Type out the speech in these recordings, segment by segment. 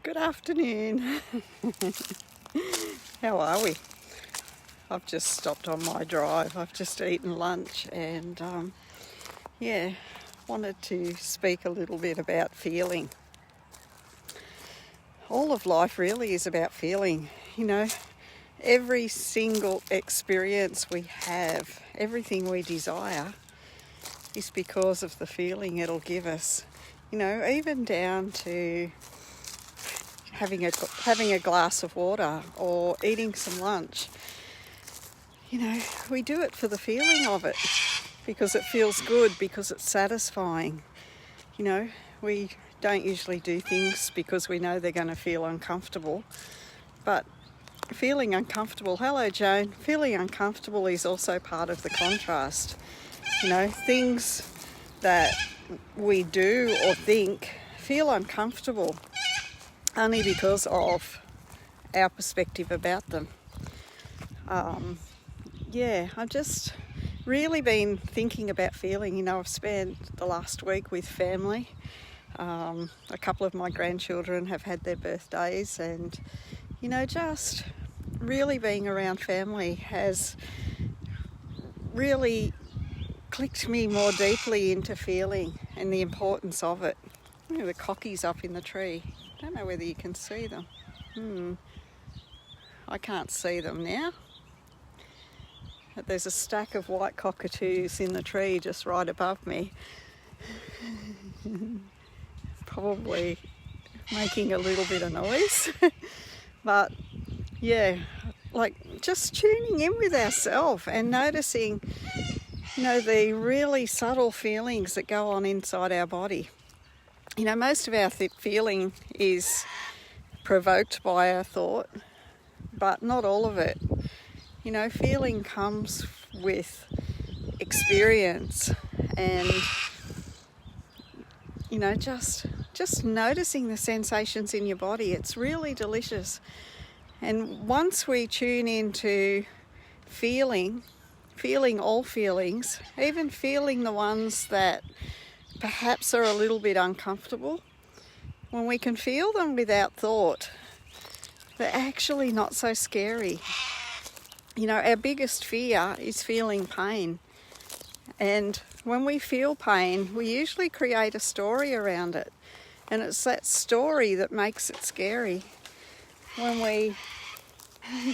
Good afternoon. How are we? I've just stopped on my drive. I've just eaten lunch and wanted to speak a little bit about feeling. All of life really is about feeling. Every single experience we have, everything we desire, is because of the feeling it'll give us. Even down to having a glass of water or eating some lunch. We do it for the feeling of it, because it feels good, because it's satisfying. We don't usually do things because we know they're going to feel uncomfortable, but feeling uncomfortable, hello Joan, feeling uncomfortable is also part of the contrast. Things that we do or think feel uncomfortable only because of our perspective about them. I've just really been thinking about feeling. I've spent the last week with family. A couple of my grandchildren have had their birthdays, and just really being around family has really clicked me more deeply into feeling and the importance of it. The cockies up in the tree. Don't know whether you can see them. I can't see them now. But there's a stack of white cockatoos in the tree just right above me. Probably making a little bit of noise. But just tuning in with ourselves and noticing, the really subtle feelings that go on inside our body. Most of our feeling is provoked by our thought, but not all of it. Feeling comes with experience and, just noticing the sensations in your body. It's really delicious. And once we tune into feeling all feelings, even feeling the ones that perhaps are a little bit uncomfortable, when we can feel them without thought, they're actually not so scary. Our biggest fear is feeling pain. And when we feel pain, we usually create a story around it. And it's that story that makes it scary. You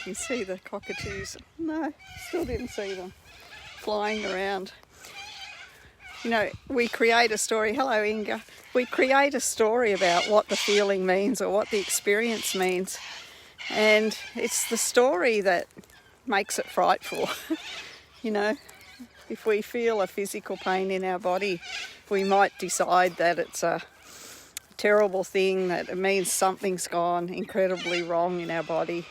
can see the cockatoos. No, still didn't see them flying around. We create a story. Hello, Inga. We create a story about what the feeling means or what the experience means. And it's the story that makes it frightful. If we feel a physical pain in our body, we might decide that it's a terrible thing, that it means something's gone incredibly wrong in our body.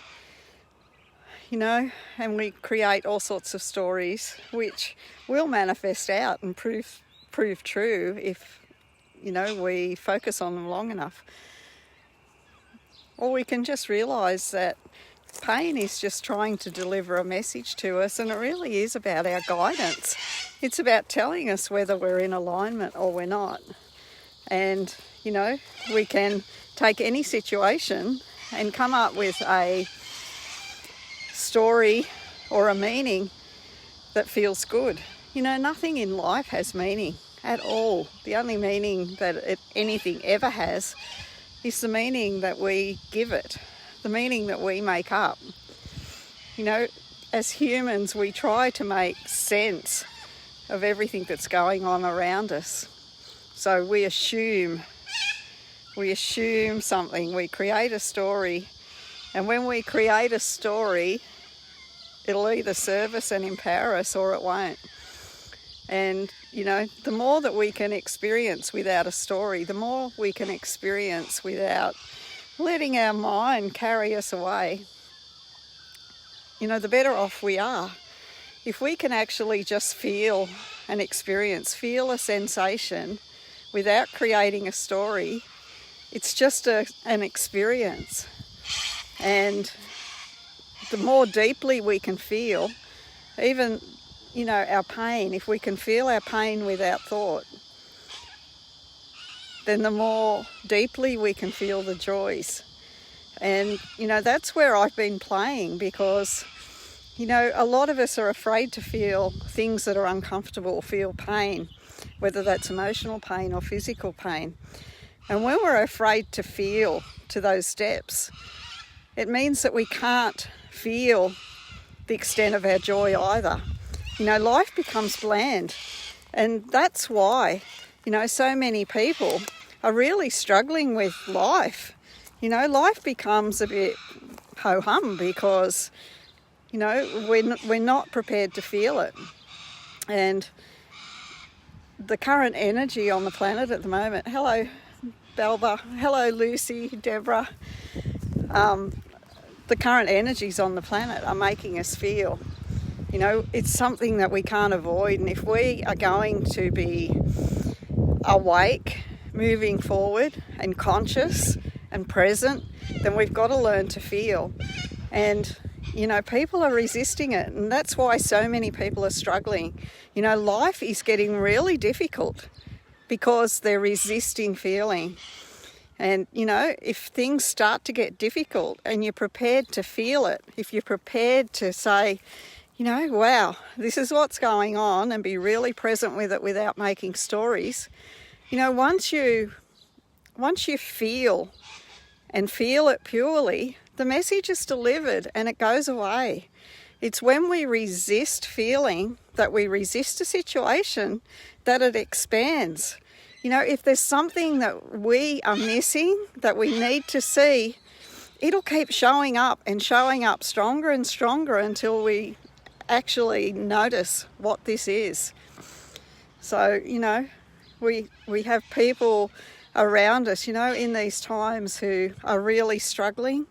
And we create all sorts of stories which will manifest out and prove true if, we focus on them long enough. Or we can just realise that pain is just trying to deliver a message to us, and it really is about our guidance. It's about telling us whether we're in alignment or we're not. And, we can take any situation and come up with a story or a meaning that feels good. Nothing in life has meaning at all. The only meaning that anything ever has is the meaning that we give it, the meaning that we make up. As humans, we try to make sense of everything that's going on around us. So we assume something, we create a story, and when we create a story, it'll either serve us and empower us or it won't. And, the more that we can experience without a story, the more we can experience without letting our mind carry us away, the better off we are. If we can actually just feel an experience, feel a sensation without creating a story, it's just an experience. And the more deeply we can feel, even, our pain, if we can feel our pain without thought, then the more deeply we can feel the joys. And, that's where I've been playing, because, a lot of us are afraid to feel things that are uncomfortable, feel pain, whether that's emotional pain or physical pain. And when we're afraid to feel to those depths, it means that we can't feel the extent of our joy either. Life becomes bland. And that's why, so many people are really struggling with life. Life becomes a bit ho-hum because, we're not prepared to feel it. And the current energy on the planet at the moment, hello Belva, hello Lucy, Deborah, the current energies on the planet are making us feel, it's something that we can't avoid. And if we are going to be awake, moving forward and conscious and present, then we've got to learn to feel. And people are resisting it, and that's why so many people are struggling. Life is getting really difficult because they're resisting feeling. And if things start to get difficult and you're prepared to feel it, if you're prepared to say, wow, this is what's going on, and be really present with it without making stories, once you feel and feel it purely, the message is delivered and it goes away. It's when we resist feeling, that we resist a situation, that it expands. If there's something that we are missing, that we need to see, it'll keep showing up and showing up stronger and stronger until we actually notice what this is. So, we have people around us, in these times who are really struggling.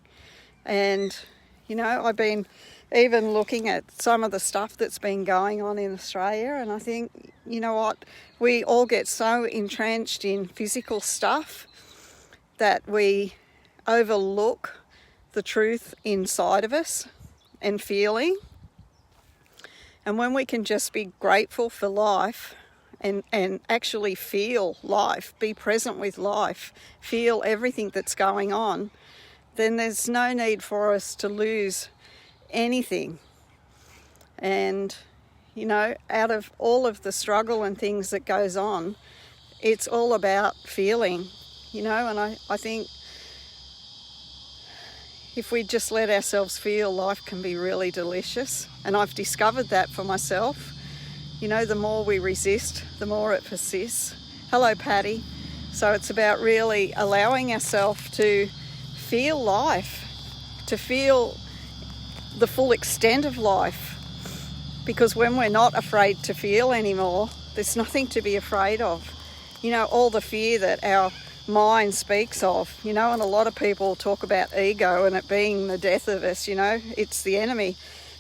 And, I've been even looking at some of the stuff that's been going on in Australia, and I think, we all get so entrenched in physical stuff that we overlook the truth inside of us and feeling. And when we can just be grateful for life and actually feel life, be present with life, feel everything that's going on, then there's no need for us to lose anything. And, out of all of the struggle and things that goes on, it's all about feeling, and I think if we just let ourselves feel, life can be really delicious. And I've discovered that for myself. The more we resist, the more it persists. Hello, Patty. So it's about really allowing ourselves to feel life, to feel the full extent of life. Because when we're not afraid to feel anymore, there's nothing to be afraid of. All the fear that our mind speaks of, and a lot of people talk about ego and it being the death of us, it's the enemy.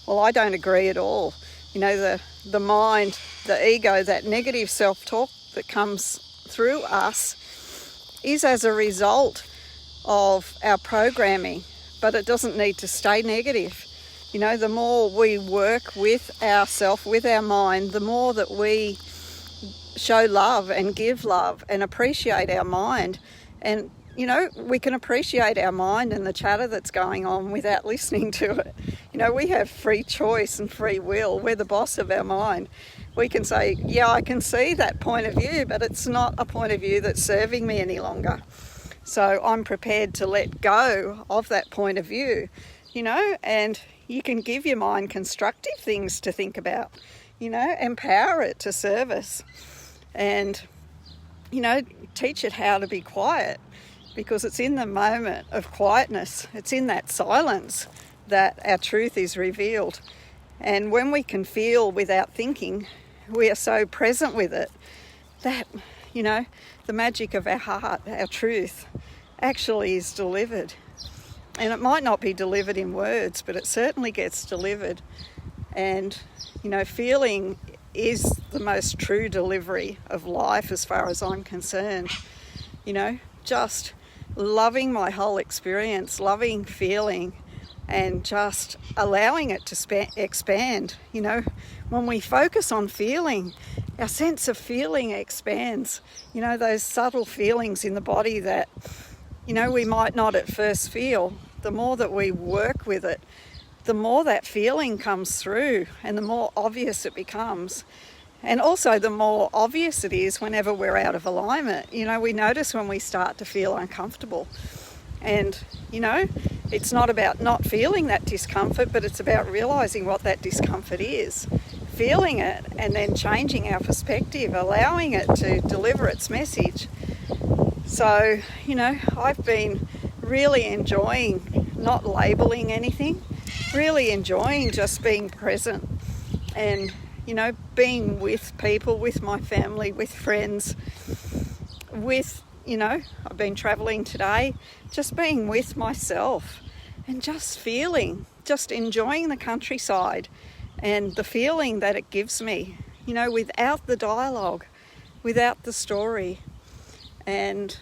Well, I don't agree at all. The mind, the ego, that negative self-talk that comes through us is as a result of our programming, but it doesn't need to stay negative. The more we work with ourselves, with our mind, the more that we show love and give love and appreciate our mind. And, we can appreciate our mind and the chatter that's going on without listening to it. We have free choice and free will. We're the boss of our mind. We can say, yeah, I can see that point of view, but it's not a point of view that's serving me any longer. So I'm prepared to let go of that point of view, and you can give your mind constructive things to think about, empower it to service, and, teach it how to be quiet, because it's in the moment of quietness, it's in that silence that our truth is revealed. And when we can feel without thinking, we are so present with it that, the magic of our heart, our truth, actually is delivered. And it might not be delivered in words, but it certainly gets delivered. And, feeling is the most true delivery of life as far as I'm concerned. Just loving my whole experience, loving feeling, and just allowing it to expand. When we focus on feeling, our sense of feeling expands. You know, those subtle feelings in the body that, you know, we might not at first feel. The more that we work with it, the more that feeling comes through and the more obvious it becomes. And also the more obvious it is whenever we're out of alignment. You know, we notice when we start to feel uncomfortable. And, you know, it's not about not feeling that discomfort, but it's about realising what that discomfort is, feeling it, and then changing our perspective, allowing it to deliver its message. So, you know, I've been really enjoying not labelling anything, really enjoying just being present and, you know, being with people, with my family, with friends, with, you know, I've been travelling today, just being with myself and just feeling, just enjoying the countryside and the feeling that it gives me, you know, without the dialogue, without the story. And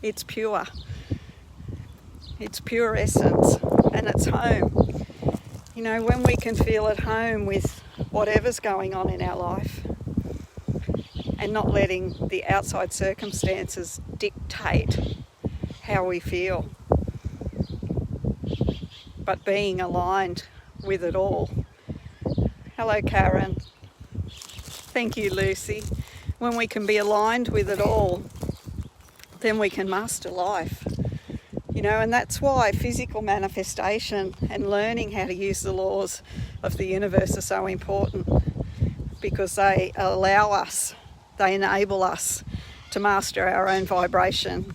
it's pure. It's pure essence and it's home. You know, when we can feel at home with whatever's going on in our life and not letting the outside circumstances dictate how we feel, but being aligned with it all. Hello, Karen. Thank you, Lucy. When we can be aligned with it all, then we can master life. You know, and that's why physical manifestation and learning how to use the laws of the universe are so important, because they allow us, they enable us to master our own vibration.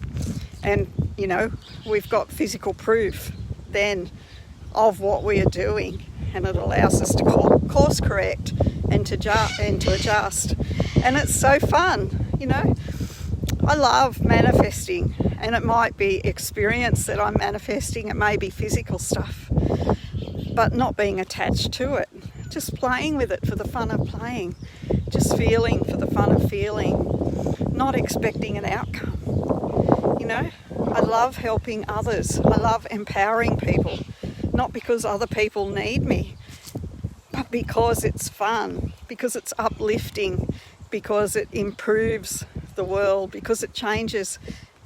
And, you know, we've got physical proof then of what we are doing, and it allows us to course correct and to adjust. And it's so fun, you know. I love manifesting, and it might be experience that I'm manifesting, it may be physical stuff, but not being attached to it, just playing with it for the fun of playing, just feeling for the fun of feeling, not expecting an outcome. You know, I love helping others, I love empowering people, not because other people need me, but because it's fun, because it's uplifting, because it improves the world, because it changes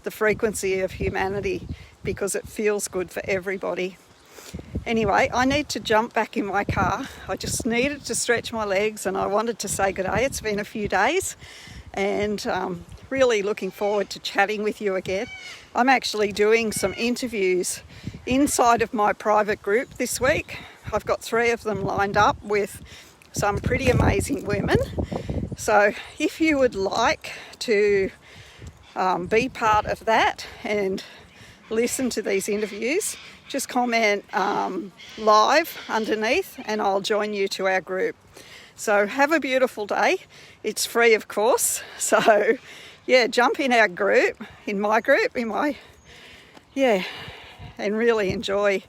the frequency of humanity, because it feels good for everybody. Anyway, I need to jump back in my car. I just needed to stretch my legs and I wanted to say good day. It's been a few days and really looking forward to chatting with you again. I'm actually doing some interviews inside of my private group this week. I've got 3 of them lined up with some pretty amazing women. So if you would like to be part of that and listen to these interviews, just comment live underneath and I'll join you to our group. So have a beautiful day. It's free, of course. So yeah, jump in our group, in my group, and really enjoy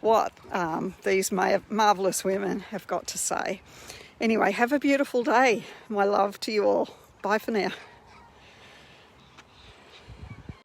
what these marvellous women have got to say. Anyway, have a beautiful day. My love to you all. Bye for now.